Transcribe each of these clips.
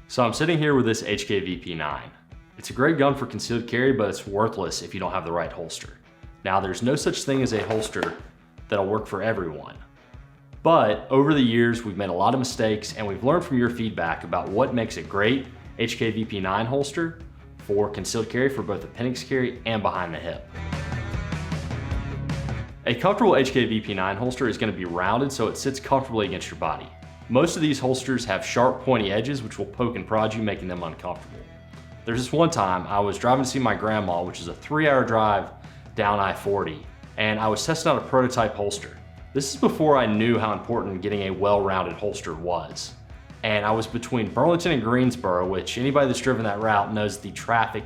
So I'm sitting here with this HK VP9. It's a great gun for concealed carry, but it's worthless if you don't have the right holster. Now, there's no such thing as a holster that'll work for everyone. But over the years, we've made a lot of mistakes and we've learned from your feedback about what makes a great HK VP9 holster for concealed carry for both appendix carry and behind the hip. A comfortable HK VP9 holster is going to be rounded so it sits comfortably against your body. Most of these holsters have sharp, pointy edges which will poke and prod you, making them uncomfortable. There's this one time I was driving to see my grandma, which is a 3-hour drive down I-40, and I was testing out a prototype holster. This is before I knew how important getting a well-rounded holster was. And I was between Burlington and Greensboro, which anybody that's driven that route knows the traffic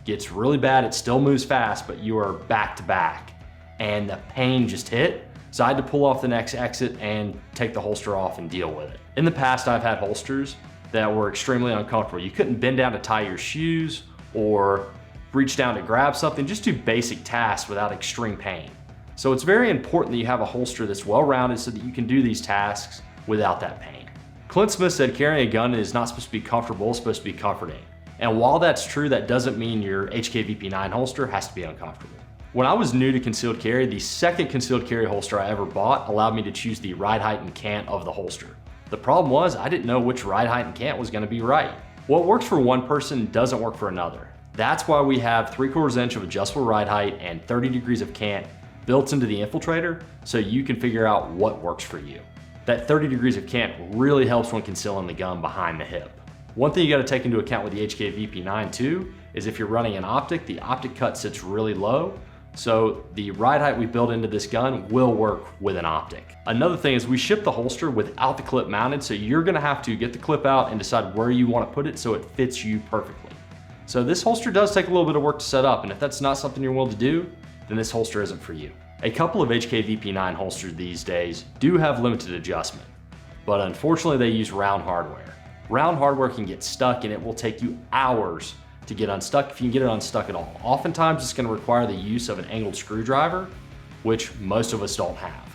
gets really bad. It still moves fast, but you are back to back. And the pain just hit. So I had to pull off the next exit and take the holster off and deal with it. In the past, I've had holsters that were extremely uncomfortable. You couldn't bend down to tie your shoes or reach down to grab something, just do basic tasks without extreme pain. So it's very important that you have a holster that's well-rounded so that you can do these tasks without that pain. Clint Smith said carrying a gun is not supposed to be comfortable, it's supposed to be comforting. And while that's true, that doesn't mean your HK VP9 holster has to be uncomfortable. When I was new to concealed carry, the second concealed carry holster I ever bought allowed me to choose the ride height and cant of the holster. The problem was I didn't know which ride height and cant was going to be right. What works for one person doesn't work for another. That's why we have 3/4 inch of adjustable ride height and 30 degrees of cant built into the Infiltrator so you can figure out what works for you. That 30 degrees of cant really helps when concealing the gun behind the hip. One thing you gotta take into account with the HK VP9 too is if you're running an optic, the optic cut sits really low, so the ride height we built into this gun will work with an optic. Another thing is we ship the holster without the clip mounted, so you're gonna have to get the clip out and decide where you wanna put it so it fits you perfectly. So this holster does take a little bit of work to set up, and if that's not something you're willing to do, then this holster isn't for you. A couple of HK VP9 holsters these days do have limited adjustment, but unfortunately they use round hardware. Round hardware can get stuck and it will take you hours to get unstuck if you can get it unstuck at all. Oftentimes it's going to require the use of an angled screwdriver, which most of us don't have.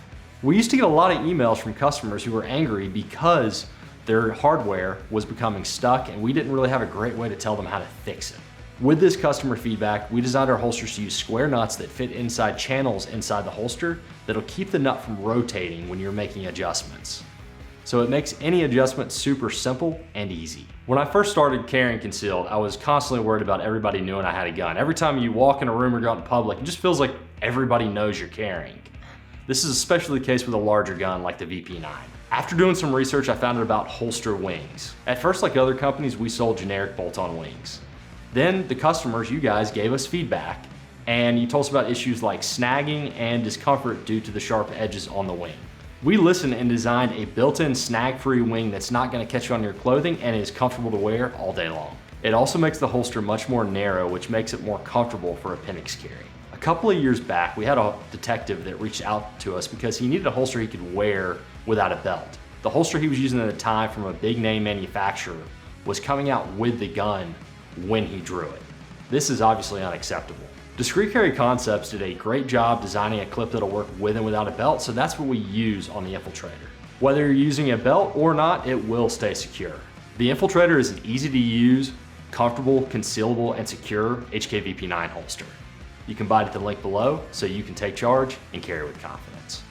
We used to get a lot of emails from customers who were angry because their hardware was becoming stuck and we didn't really have a great way to tell them how to fix it. With this customer feedback, we designed our holsters to use square nuts that fit inside channels inside the holster that'll keep the nut from rotating when you're making adjustments. So it makes any adjustment super simple and easy. When I first started carrying concealed, I was constantly worried about everybody knowing I had a gun. Every time you walk in a room or go out in public, it just feels like everybody knows you're carrying. This is especially the case with a larger gun like the VP9. After doing some research, I found out about holster wings. At first, like other companies, we sold generic bolt-on wings. Then the customers, you guys, gave us feedback and you told us about issues like snagging and discomfort due to the sharp edges on the wing. We listened and designed a built-in snag-free wing that's not going to catch you on your clothing and is comfortable to wear all day long. It also makes the holster much more narrow, which makes it more comfortable for appendix carry. A couple of years back, we had a detective that reached out to us because he needed a holster he could wear without a belt. The holster he was using at the time from a big name manufacturer was coming out with the gun when he drew it. This is obviously unacceptable. Discreet Carry Concepts did a great job designing a clip that'll work with and without a belt, so that's what we use on the Infiltrator. Whether you're using a belt or not, it will stay secure. The Infiltrator is an easy to use, comfortable, concealable, and secure HK VP9 holster. You can buy it at the link below so you can take charge and carry with confidence.